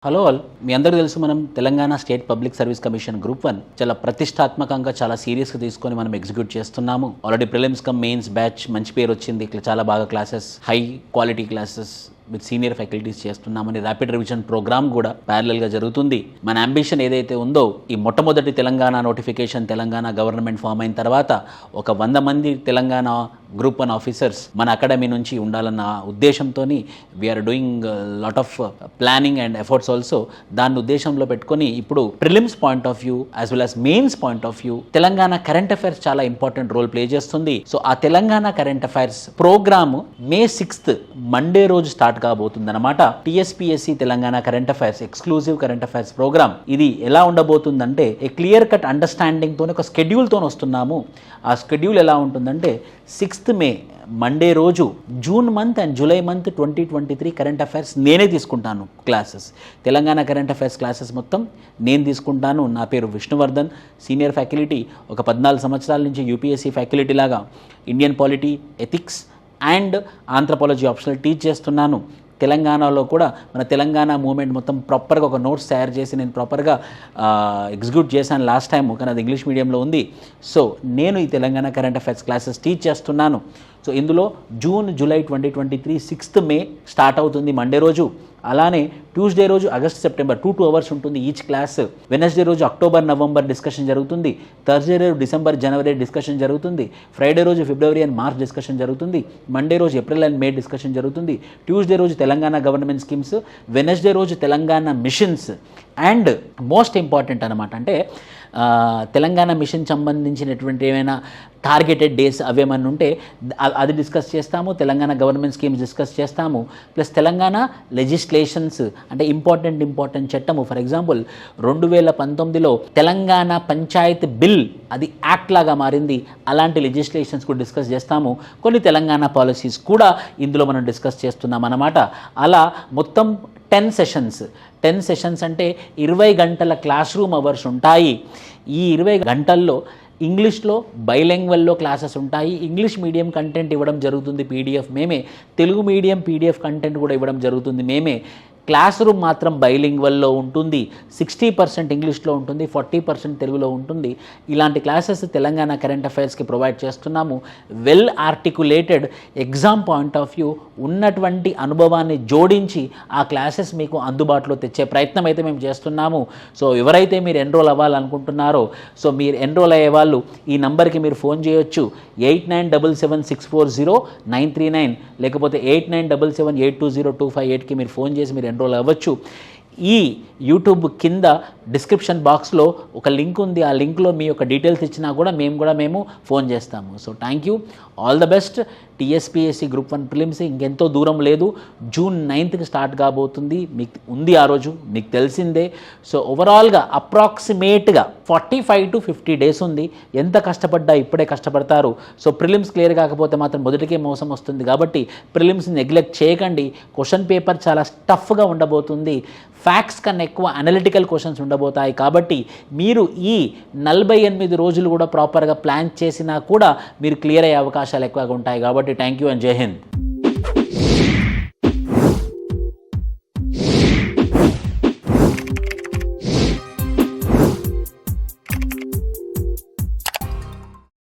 Hello all, మీ అందరూ తెలుసు మనం Telangana state public service commission group 1 చాలా ప్రతిష్టాత్మకంగా చాలా సీరియస్గా తీసుకొని మనం ఎగ్జిక్యూట్ చేస్తున్నాము. Already prelims come mains batch మంచి పేరు వచ్చింది. ఇట్లా చాలా బాగా classes, high quality classes with senior faculties చేస్తున్నామని ర్యాపిడ్ రివిజన్ ప్రోగ్రామ్ కూడా ప్యారలల్గా జరుగుతుంది. మన అంబిషన్ ఏదైతే ఉందో, ఈ మొట్టమొదటి Telangana notification Telangana government form అయిన తర్వాత ఒక 100 మంది తెలంగాణ గ్రూప్ 1 ఆఫీసర్స్ మన అకాడమీ నుంచి ఉండాలన్న ఉద్దేశంతో we are doing lot of planning and efforts also. దాన్ని ఉద్దేశంలో పెట్టుకొని ఇప్పుడు prelims point of view as well as mains point of view Telangana current affairs చాలా ఇంపార్టెంట్ రోల్ ప్లే చేస్తుంది. సో ఆ Telangana current affairs programme May 6th Monday రోజు start కాబోతుంది అనమాట. TSPSC Telangana current affairs exclusive current affairs programme. ఇది ఎలా ఉండబోతుందంటే a clear cut understanding తో ఒక స్కెడ్యూల్ తో వస్తున్నాము. ఆ స్కెడ్యూల్ ఎలా ఉంటుందంటే 6th May మండే రోజు June month and July month 2023 current affairs నేనే తీసుకుంటాను classes. Telangana current affairs classes మొత్తం నేను తీసుకుంటాను. నా పేరు విష్ణువర్ధన్, సీనియర్ ఫ్యాకల్టీ. ఒక 14 సంవత్సరాల నుంచి యూపీఎస్సీ ఫ్యాకల్టీ లాగా Indian polity, ethics and anthropology optional teach చేస్తున్నాను. తెలంగాణలో కూడా మన తెలంగాణ మూవ్మెంట్ మొత్తం ప్రాపర్గా ఒక నోట్స్ తయారు చేసి నేను ప్రాపర్గా ఎగ్జిక్యూట్ చేశాను లాస్ట్ టైం, కానీ అది ఇంగ్లీష్ మీడియంలో ఉంది. సో నేను ఈ Telangana current affairs classes teach చేస్తున్నాను. సో ఇందులో June July 2023 6th May start అవుతుంది మండే రోజు. అలానే ట్యూస్డే రోజు ఆగస్ట్ సెప్టెంబర్ 2 hours ఉంటుంది ఈచ్ క్లాస్. వెనస్డే రోజు అక్టోబర్ నవంబర్ డిస్కషన్ జరుగుతుంది. థర్స్డే రోజు డిసెంబర్ జనవరి డిస్కషన్ జరుగుతుంది. ఫ్రైడే రోజు ఫిబ్రవరి అండ్ మార్చ్ డిస్కషన్ జరుగుతుంది. మండే రోజు ఏప్రిల్ అండ్ మే డిస్కషన్ జరుగుతుంది. ట్యూస్డే రోజు తెలంగాణ గవర్నమెంట్ స్కీమ్స్, వెనస్డే రోజు Telangana machines and most important అనమాట. అంటే తెలంగాణ మిషన్ సంబంధించినటువంటి ఏమైనా టార్గెటెడ్ డేస్ అవేమన్నా ఉంటే అది డిస్కస్ చేస్తాము. తెలంగాణ గవర్నమెంట్ స్కీమ్స్ డిస్కస్ చేస్తాము. ప్లస్ తెలంగాణ లెజిస్లేషన్స్ అంటే ఇంపార్టెంట్ చట్టము. ఫర్ ఎగ్జాంపుల్ 2019లో తెలంగాణ పంచాయత్ బిల్ అది యాక్ట్ లాగా మారింది. అలాంటి లెజిస్లేషన్స్ కూడా డిస్కస్ చేస్తాము. కొన్ని తెలంగాణ పాలసీస్ కూడా ఇందులో మనం డిస్కస్ చేస్తున్నాం అన్నమాట. అలా మొత్తం 10 సెషన్స్ అంటే 20 గంటల క్లాస్ రూమ్ అవర్స్ ఉంటాయి. ఈ 20 గంటల్లో ఇంగ్లీష్లో బైలింగ్వల్లో క్లాసెస్ ఉంటాయి. ఇంగ్లీష్ మీడియం కంటెంట్ ఇవ్వడం జరుగుతుంది పీడిఎఫ్ మేమే. తెలుగు మీడియం పీడిఎఫ్ కంటెంట్ కూడా ఇవ్వడం జరుగుతుంది మేమే. క్లాస్ రూమ్ మాత్రం బైలింగ్వల్లో ఉంటుంది. 60% ఇంగ్లీష్లో ఉంటుంది, 40% తెలుగులో ఉంటుంది. ఇలాంటి క్లాసెస్ తెలంగాణ కరెంట్ అఫైర్స్కి ప్రొవైడ్ చేస్తున్నాము. Well articulated exam point of view ఉన్నటువంటి అనుభవాన్ని జోడించి ఆ క్లాసెస్ మీకు అందుబాటులో తెచ్చే ప్రయత్నం అయితే మేము చేస్తున్నాము. సో ఎవరైతే మీరు ఎన్రోల్ అవ్వాలనుకుంటున్నారో, సో మీరు ఎన్రోల్ అయ్యే వాళ్ళు ఈ నంబర్కి మీరు ఫోన్ చేయొచ్చు. 8977640939 లేకపోతే 8977820258కి మీరు ఫోన్ చేసి మీరు ఎన్రోల్ అవ్వచ్చు. ఈ యూట్యూబ్ కింద డిస్క్రిప్షన్ బాక్స్లో ఒక లింక్ ఉంది. ఆ లింక్లో మీ యొక్క డీటెయిల్స్ ఇచ్చినా కూడా మేము ఫోన్ చేస్తాము. So thank you, all the best. TSPSC group 1 prelims ఇంకెంతో దూరం లేదు, జూన్ 9th స్టార్ట్ కాబోతుంది. మీకు ఉంది ఆ రోజు, మీకు తెలిసిందే. సో ఓవరాల్గా అప్రాక్సిమేట్గా 45 to 50 days ఉంది. ఎంత కష్టపడ్డా ఇప్పుడే కష్టపడతారు. సో ప్రిలిమ్స్ క్లియర్ కాకపోతే మాత్రం మొదటికే మోసం వస్తుంది. కాబట్టి ప్రిలిమ్స్ నెగ్లెక్ట్ చేయకండి. క్వశ్చన్ పేపర్ చాలా టఫ్గా ఉండబోతుంది. ఫ్యాక్ట్స్ కన్నా ఎక్కువ అనలిటికల్ క్వశ్చన్స్ ఉండబోతాయి. కాబట్టి మీరు ఈ 48 రోజులు కూడా ప్రాపర్గా ప్లాన్ చేసినా కూడా మీరు క్లియర్ అయ్యే అవకాశాలు ఎక్కువగా ఉంటాయి. కాబట్టి థ్యాంక్ యూ అండ్ జై హింద్.